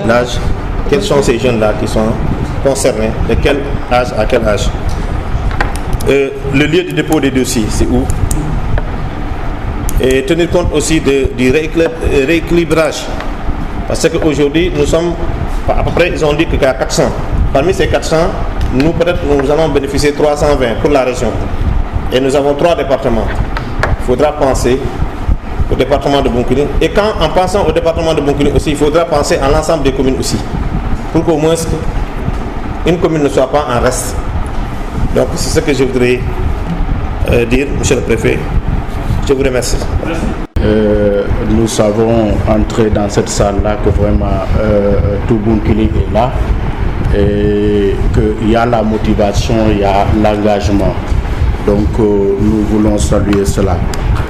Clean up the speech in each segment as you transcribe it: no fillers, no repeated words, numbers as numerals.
L'âge, quels sont ces jeunes-là qui sont concernés? De quel âge à quel âge? Le lieu de dépôt des dossiers, c'est où? Et tenir compte aussi du rééquilibrage. Parce qu'aujourd'hui, nous sommes, à peu près, ils ont dit qu'il y a 400. Parmi ces 400, nous, peut-être, nous allons bénéficier de 320 pour la région. Et nous avons 3 départements. Il faudra penser au département de Bounkiling. Et en pensant au département de Bounkiling aussi, il faudra penser à l'ensemble des communes aussi. Pour qu'au moins, une commune ne soit pas en reste. Donc, c'est ce que je voudrais dire, monsieur le préfet. Je vous remercie. Nous savons entrer dans cette salle-là que vraiment tout Bounkiling est là et qu'il y a la motivation, il y a l'engagement. Donc nous voulons saluer cela.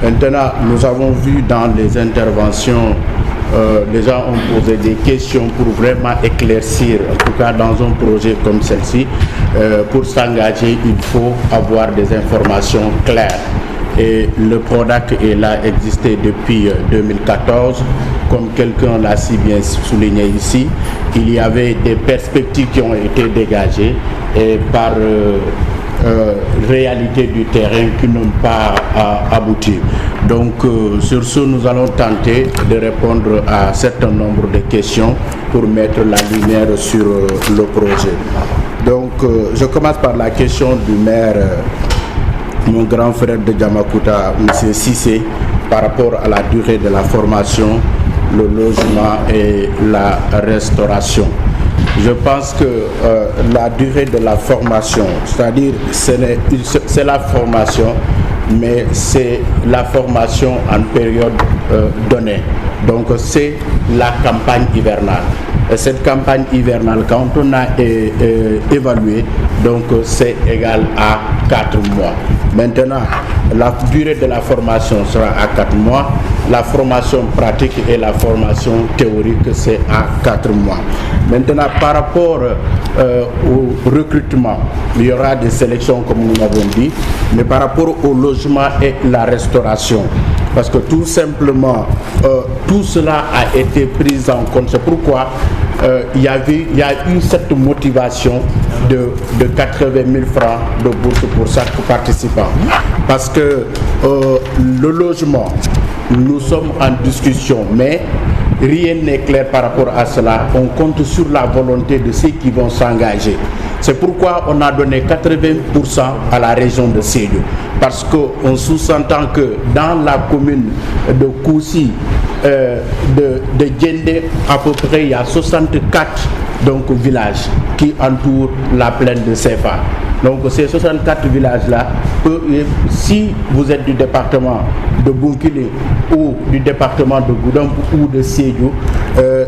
Maintenant, nous avons vu dans les interventions, les gens ont posé des questions pour vraiment éclaircir, en tout cas dans un projet comme celle-ci. Pour s'engager, il faut avoir des informations claires. Et le PRODAC est là, existé depuis 2014. Comme quelqu'un l'a si bien souligné ici, il y avait des perspectives qui ont été dégagées et par réalité du terrain qui n'ont pas abouti. Donc sur ce, nous allons tenter de répondre à un certain nombre de questions pour mettre la lumière sur le projet. Donc je commence par la question du maire, mon grand frère de Diamacounda, M. Cissé, par rapport à la durée de la formation, le logement et la restauration. Je pense que la durée de la formation, c'est-à-dire c'est la formation, mais c'est la formation en période donnée. Donc c'est la campagne hivernale. Et cette campagne hivernale, quand on a évalué, donc c'est égal à 4 mois. Maintenant, la durée de la formation sera à 4 mois. La formation pratique et la formation théorique, c'est à 4 mois. Maintenant, par rapport au recrutement, il y aura des sélections comme nous l'avons dit, mais par rapport au logement et la restauration, parce que tout simplement, tout cela a été pris en compte. C'est pourquoi il y a eu cette motivation de 80 000 francs de bourse pour chaque participant. Parce que le logement, nous sommes en discussion, mais rien n'est clair par rapport à cela. On compte sur la volonté de ceux qui vont s'engager. C'est pourquoi on a donné 80% à la région de Sédhiou. Parce qu'on sous-entend que dans la commune de Koussi, de Djendé, à peu près, il y a 64 villages qui entourent la plaine de Sefa. Donc ces 64 villages-là, si vous êtes du département de Bounkiling ou du département de Goudomp ou de Sédhiou,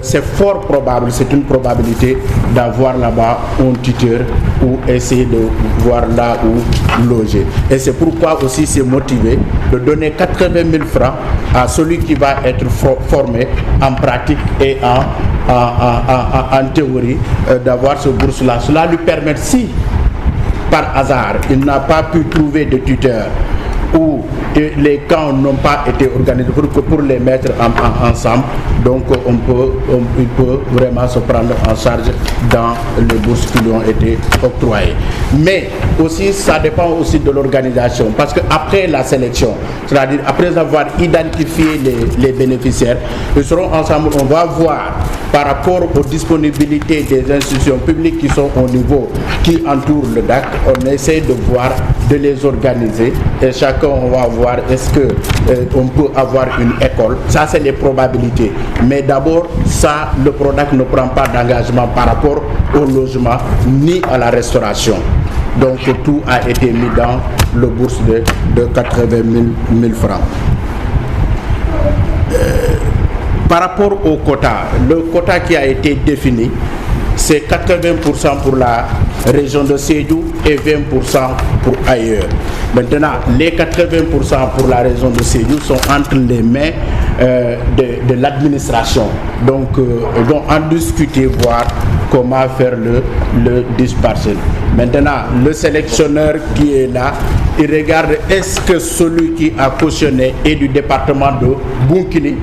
c'est fort probable, c'est une probabilité d'avoir là-bas un tuteur ou essayer de voir là où loger. Et c'est pourquoi aussi c'est motivé de donner 80 000 francs à celui qui va être formé en pratique et en théorie, d'avoir ce bourse-là. Cela lui permet, si par hasard il n'a pas pu trouver de tuteur ou les camps n'ont pas été organisés pour les mettre ensemble, donc il peut vraiment se prendre en charge dans les bourses qui lui ont été octroyées. Mais aussi ça dépend aussi de l'organisation, parce qu'après la sélection, c'est-à-dire après avoir identifié les bénéficiaires, ils seront ensemble, on va voir par rapport aux disponibilités des institutions publiques qui sont au niveau, qui entourent le DAC, on essaie de voir, de les organiser, et chacun on va voir est-ce que on peut avoir une école. Ça c'est les probabilités, mais d'abord ça, le PRODAC ne prend pas d'engagement par rapport au logement ni à la restauration. Donc tout a été mis dans le bourse de 80 000 francs. Par rapport au quota, le quota qui a été défini, c'est 80% pour la région de Sédhiou et 20% pour ailleurs. Maintenant, les 80% pour la région de Sédhiou sont entre les mains de l'administration. Donc, ils vont en discuter, voir comment faire le dispatching. Maintenant, le sélectionneur qui est là, il regarde est-ce que celui qui a cautionné est du département de Bounkiling,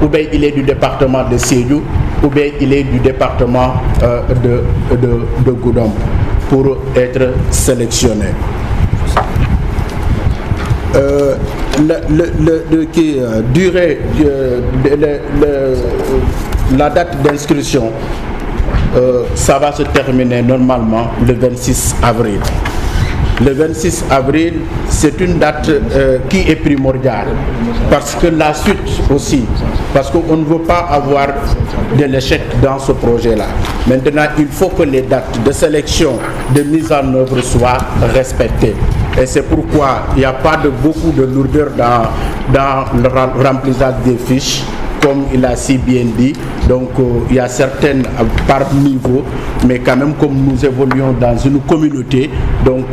ou bien il est du département de Sédhiou, ou bien il est du département de Goudomp pour être sélectionné. La date d'inscription, ça va se terminer normalement le 26 avril. Le 26 avril, c'est une date qui est primordiale, parce que la suite aussi, parce qu'on ne veut pas avoir de l'échec dans ce projet-là. Maintenant, il faut que les dates de sélection, de mise en œuvre soient respectées. Et c'est pourquoi il n'y a pas beaucoup de lourdeur dans le remplissage des fiches, comme il a si bien dit. Donc il y a certaines par niveau, mais quand même comme nous évoluons dans une communauté, donc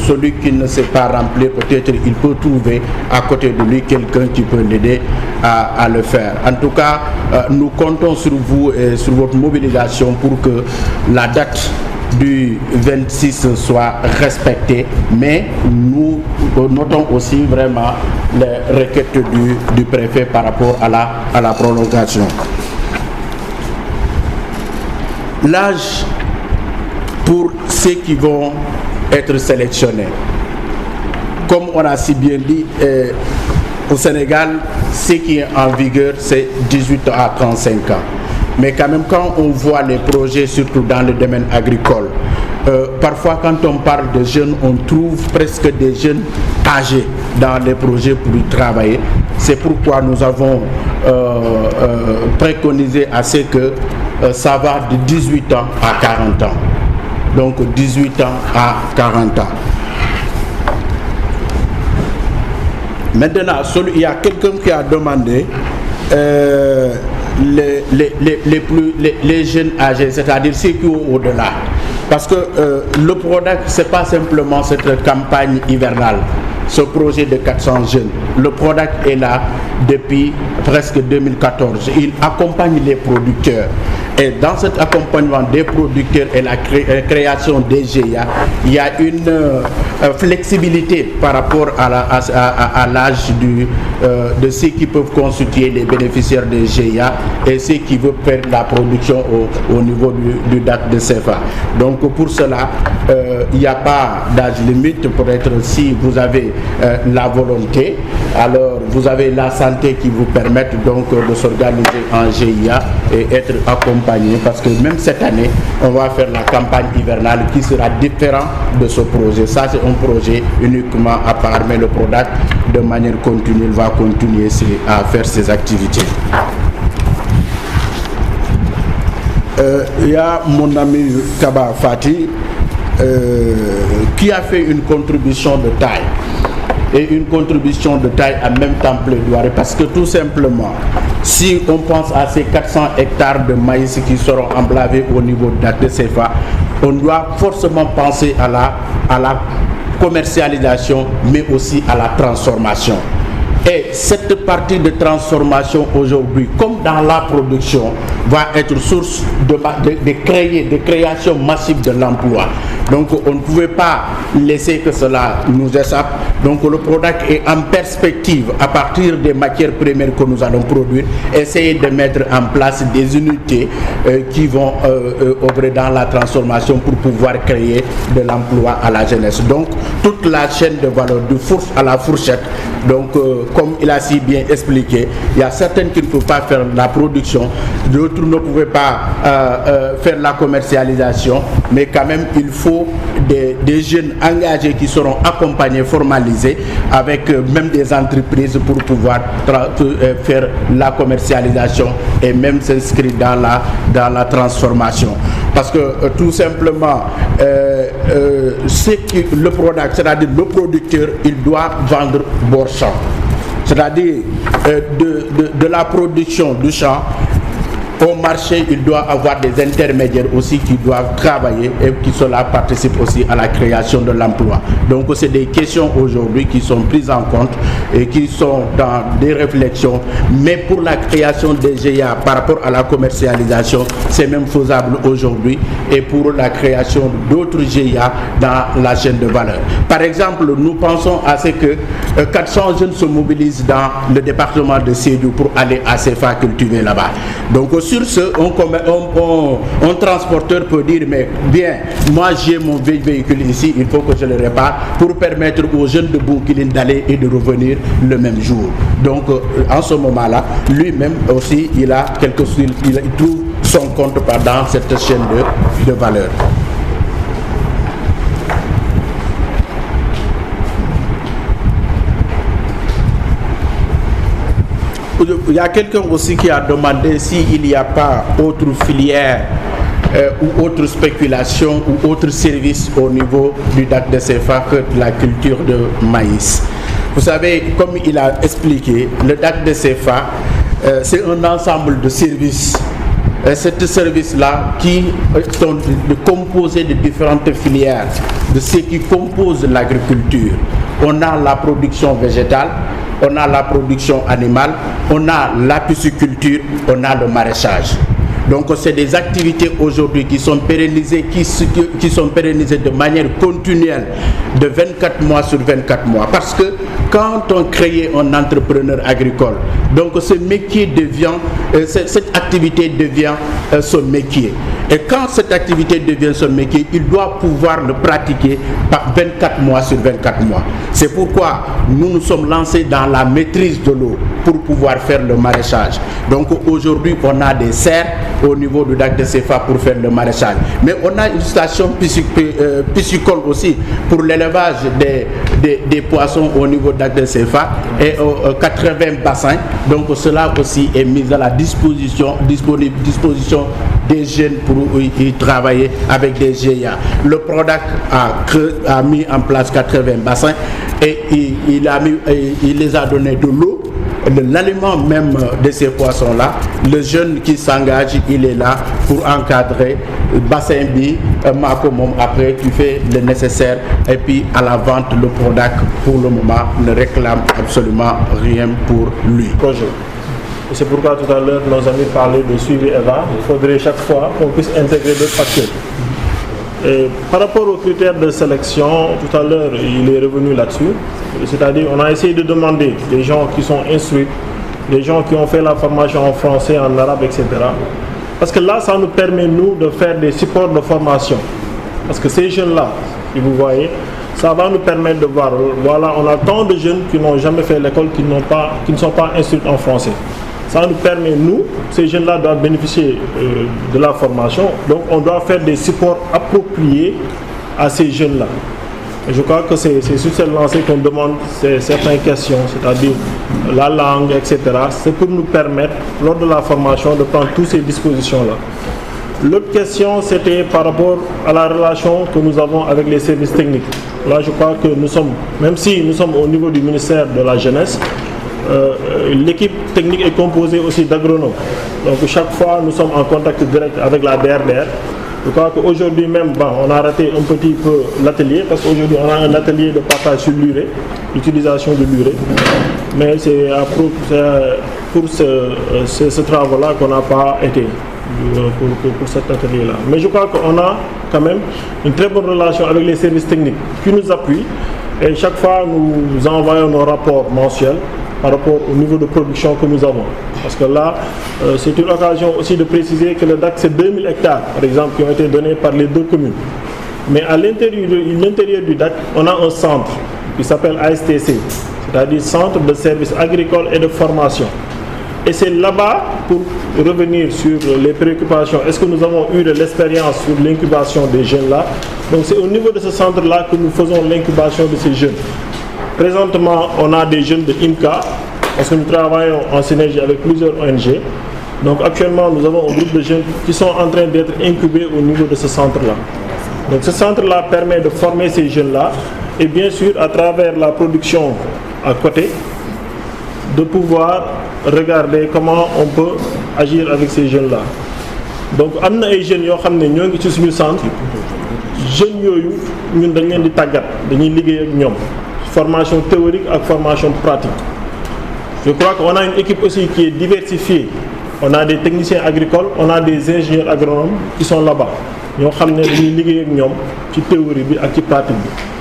celui qui ne sait pas remplir, peut-être il peut trouver à côté de lui quelqu'un qui peut l'aider à le faire. En tout cas, nous comptons sur vous et sur votre mobilisation pour que la date du 26 soit respectée, mais nous notons aussi vraiment les requêtes du préfet par rapport à la prolongation. L'âge pour ceux qui vont être sélectionnés, comme on a si bien dit, au Sénégal, ce qui est en vigueur, c'est 18 à 35 ans. Mais quand même, quand on voit les projets, surtout dans le domaine agricole, parfois quand on parle de jeunes, on trouve presque des jeunes âgés dans les projets pour y travailler. C'est pourquoi nous avons préconisé à ce que ça va de 18 ans à 40 ans. Donc 18 ans à 40 ans. Maintenant, il y a quelqu'un qui a demandé les jeunes âgés, c'est-à-dire ceux qui ont au-delà. Parce que le PRODAC, ce n'est pas simplement cette campagne hivernale, ce projet de 400 jeunes. Le PRODAC est là depuis presque 2014. Il accompagne les producteurs. Et dans cet accompagnement des producteurs et la création des GIA, il y a une flexibilité par rapport à l'âge de ceux qui peuvent constituer les bénéficiaires des GIA et ceux qui veulent faire la production au niveau du DAC de CFA. Donc pour cela, il n'y a pas d'âge limite. Peut-être si vous avez la volonté, alors vous avez la santé qui vous permet donc de s'organiser en GIA et être accompagné. Parce que même cette année, on va faire la campagne hivernale qui sera différente de ce projet. Ça, c'est un projet uniquement à part, mais le PRODAC, de manière continue, va continuer à faire ses activités. Il y a mon ami Kaba Fati qui a fait une contribution de taille. Et une contribution de taille en même temps plaidoyer, parce que tout simplement, si on pense à ces 400 hectares de maïs qui seront emblavés au niveau de la CFA, on doit forcément penser à la commercialisation, mais aussi à la transformation. Et cette partie de transformation aujourd'hui, comme dans la production, va être source de création massive de l'emploi. Donc on ne pouvait pas laisser que cela nous échappe. Donc le PRODAC est en perspective, à partir des matières premières que nous allons produire, essayer de mettre en place des unités qui vont œuvrer dans la transformation pour pouvoir créer de l'emploi à la jeunesse. Donc toute la chaîne de valeur, du fourche à la fourchette. Donc comme il a si bien expliqué, il y a certaines qui ne peuvent pas faire la production, d'autres ne pouvaient pas faire la commercialisation, mais quand même il faut des jeunes engagés qui seront accompagnés, formalisés, avec même des entreprises pour pouvoir faire la commercialisation et même s'inscrire dans la transformation. Parce que tout simplement, le product, c'est-à-dire le producteur, il doit vendre bord champ. C'est-à-dire de la production du champ, au marché, il doit avoir des intermédiaires aussi qui doivent travailler et qui cela participe aussi à la création de l'emploi. Donc c'est des questions aujourd'hui qui sont prises en compte et qui sont dans des réflexions, mais pour la création des GIA par rapport à la commercialisation, c'est même faisable aujourd'hui, et pour la création d'autres GIA dans la chaîne de valeur. Par exemple, nous pensons à ce que 400 jeunes se mobilisent dans le département de Sédhiou pour aller à CFA cultiver là-bas. Donc sur ce, un transporteur peut dire, mais bien, moi j'ai mon véhicule ici, il faut que je le répare pour permettre aux jeunes de Bounkiling d'aller et de revenir le même jour. Donc en ce moment-là, lui-même aussi, il trouve son compte dans cette chaîne de valeur. Il y a quelqu'un aussi qui a demandé s'il n'y a pas autre filière ou autre spéculation ou autre service au niveau du DAC de CFA que la culture de maïs. Vous savez, comme il a expliqué, le DAC de CFA, c'est un ensemble de services. Ces services-là qui sont composés de différentes filières, de ce qui compose l'agriculture. On a la production végétale, on a la production animale, on a la pisciculture, on a le maraîchage. Donc c'est des activités aujourd'hui qui sont pérennisées, qui sont pérennisées de manière continuelle de 24 mois sur 24 mois. Parce que quand on crée un entrepreneur agricole, donc ce métier devient, cette activité devient son métier. Et quand cette activité devient son métier, il doit pouvoir le pratiquer par 24 mois sur 24 mois. C'est pourquoi nous nous sommes lancés dans la maîtrise de l'eau pour pouvoir faire le maraîchage. Donc aujourd'hui, on a des serres au niveau du DAC de CFA pour faire le maraîchage. Mais on a une station piscicole aussi pour l'élevage des poissons au niveau du DAC de CFA et 80 bassins. Donc cela aussi est mis à la disposition des jeunes pour y travailler avec des GIA. Le PRODAC a mis en place 80 bassins et il les a donné de l'eau, l'aliment même de ces poissons-là. Le jeune qui s'engage, il est là pour encadrer bassin bi, Makomom. Après, tu fais le nécessaire et puis à la vente, le PRODAC pour le moment ne réclame absolument rien pour lui. C'est pourquoi tout à l'heure, nos amis parlaient de suivi EVA. Il faudrait chaque fois qu'on puisse intégrer d'autres facteurs. Et par rapport aux critères de sélection, tout à l'heure, il est revenu là-dessus. C'est-à-dire, on a essayé de demander des gens qui sont instruits, des gens qui ont fait la formation en français, en arabe, etc. Parce que là, ça nous permet, nous, de faire des supports de formation. Parce que ces jeunes-là, si vous voyez, ça va nous permettre de voir, voilà, on a tant de jeunes qui n'ont jamais fait l'école, qui ne sont pas instruits en français. Ça nous permet, nous, ces jeunes-là doivent bénéficier de la formation. Donc, on doit faire des supports appropriés à ces jeunes-là. Et je crois que c'est sur cette lancée qu'on demande certaines questions, c'est-à-dire la langue, etc. C'est pour nous permettre, lors de la formation, de prendre toutes ces dispositions-là. L'autre question, c'était par rapport à la relation que nous avons avec les services techniques. Là, je crois que nous sommes, même si nous sommes au niveau du ministère de la Jeunesse, l'équipe technique est composée aussi d'agronomes. Donc chaque fois, nous sommes en contact direct avec la DRDR. Je crois qu'aujourd'hui même, on a raté un petit peu l'atelier, parce qu'aujourd'hui, on a un atelier de partage sur l'urée, l'utilisation de l'urée. Mais c'est pour ce travail-là qu'on n'a pas été pour cet atelier-là. Mais je crois qu'on a quand même une très bonne relation avec les services techniques qui nous appuient. Et chaque fois, nous envoyons nos rapports mensuels par rapport au niveau de production que nous avons. Parce que là, c'est une occasion aussi de préciser que le DAC, c'est 2000 hectares, par exemple, qui ont été donnés par les deux communes. Mais à l'intérieur du DAC, on a un centre qui s'appelle ASTC, c'est-à-dire Centre de services agricoles et de formation. Et c'est là-bas, pour revenir sur les préoccupations, est-ce que nous avons eu de l'expérience sur l'incubation des jeunes là? Donc c'est au niveau de ce centre-là que nous faisons l'incubation de ces jeunes. Présentement, on a des jeunes de IMCA, parce que nous travaillons en synergie avec plusieurs ONG. Donc actuellement, nous avons un groupe de jeunes qui sont en train d'être incubés au niveau de ce centre-là. Donc ce centre-là permet de former ces jeunes-là, et bien sûr, à travers la production à côté, de pouvoir regarder comment on peut agir avec ces jeunes-là. Donc am na ay jeunes yoo xam ne ñoo ngi ci suñu centre jeunes yooyu ñun dañ leen di tàggat dañuy liggéey ak ñoom formation théorique ak formation pratique. Je crois qu'on a une équipe aussi qui est diversifiée. On a des techniciens agricoles, on a des ingénieurs agronomes qui sont là-bas ñoo xam ne dañuy liggéey ak ñoom ci théorie bi ak ci pratique bi.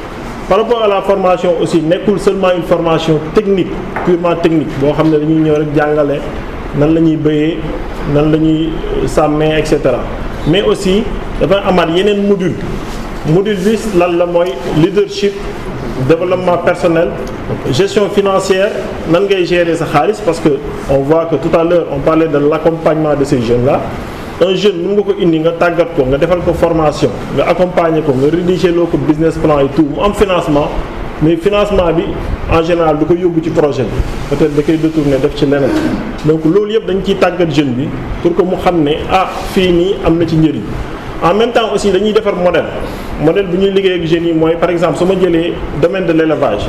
Par rapport à la formation aussi nekkul seulement une formation technique purement technique boo xam ne dañuy ñëw rek jàngale nan la ñuy béyee nan la ñuy sàmmee et cetera mais aussi dafa amaat yeneen module bi lan la mooy leadership développement personnel gestion financière nan ngay gérer sa xaalis parce que on voit que tout à l'heure on parlait de l'accompagnement de ces jeunes-là. Un jeune mën nga ko indi nga tàggat ko nga defal ko formation nga accompagner ko nga rédiger loo ko business plan et tout mu am financement mais financement bi en général du ko yóbbu ci projet bi peut-être da koy détourner def ci leneen donc loolu yëpp dañ ciy tàggat jeune bi pour que mu xam ne fii nii am na ci njëriñ. En même temps aussi dañuy defar modèle bi ñuy liggéey ak jeunes yi mooy par exemple su ma jëlee domaine de l'élevage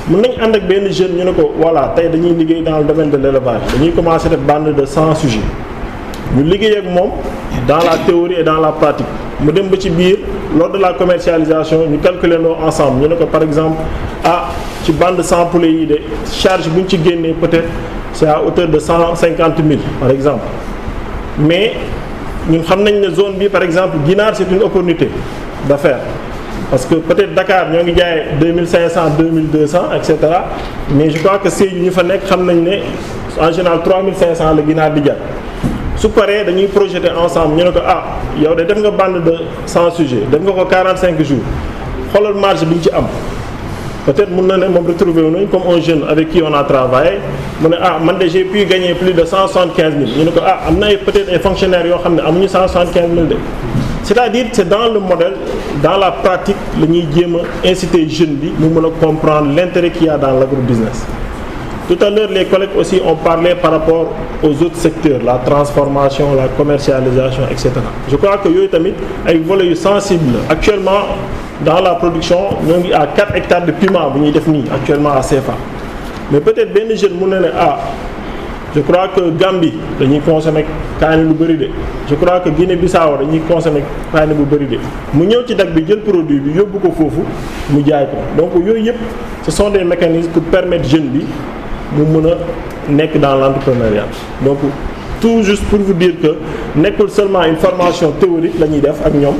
mën nañ ànd ak benn jeune ñu ne ko voilà tey dañuy liggéey dans le domaine de l'élevage dañuy commencer def bande de 100 sujets. ñu liggéey ak moom dans la théorie et dans la pratique mu dem ba ci biir lors de la commercialisation ñu calculer loo ensemble ñu ne ko par exemple ci bande 100 poulets yi de charge bu ñu ci génnee peut-être c'est à hauteur de 150 000 par exemple mais ñun xam nañ ne zone bi par exemple ginaar c'est une opportunité d'affaires parce que peut-être Dakar ñoo ngi jaayee 2500 2200 et cetera mais je crois que Sédhiou ñu fa nekk xam nañ ne en général 3500 la ginaar di jar. su paree dañuy projeter ensemble ñu ne ko yow de def nga bande de 100 sujets def nga ko 45 jours xoolal marge bi ñu ci am peut-être mun na ne moom retrouver wu nañ comme un jeune avec qui on a travaillé mu ne man de j'ai pu gagner plus de 175 000 ñu ne ko am na ay peut-être ay fonctionnaires yoo xam ne amuñu 175 000 de c'est-à-dire c'est dans le modèle dans la pratique la ñuy jéem a inciter jeune bi mu mën a comprendre l'intérêt qu'il y a dans l'agrobusiness. Tout à l'heure, les collègues aussi ont parlé par rapport aux autres secteurs, la transformation, la commercialisation, etc. Je crois que yooyu tamit ay volets yu sensibles actuellement dans la production ñoo ngi à 4 hectares de piment bu ñuy def nii actuellement à CFA. Mais peut-être benn jeune mun na ne je crois que Gambie dañuy consommer kaani lu bëri de je crois que Guinée-Bissau dañuy consommer kaani bu bëri de mu ñëw ci dak bi jël produit bi yóbbu ko foofu mu jaay ko donc yooyu yëpp ce sont des mécanismes pour permettre jeune bi mu mën a nekk dans l'entrepreneuriat donc tout juste pour vous dire que nekkul seulement une formation théorique la ñuy def ak ñoom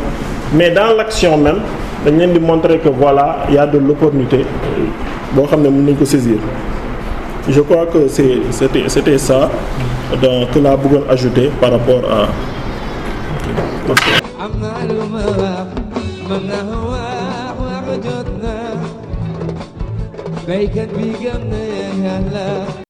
mais dans l'action même dañ leen di montrer que voilà il y a de l'opportunité boo xam ne mën nañ ko saisir. Je crois que c'était ça que laa bëggoon ajouter par rapport à.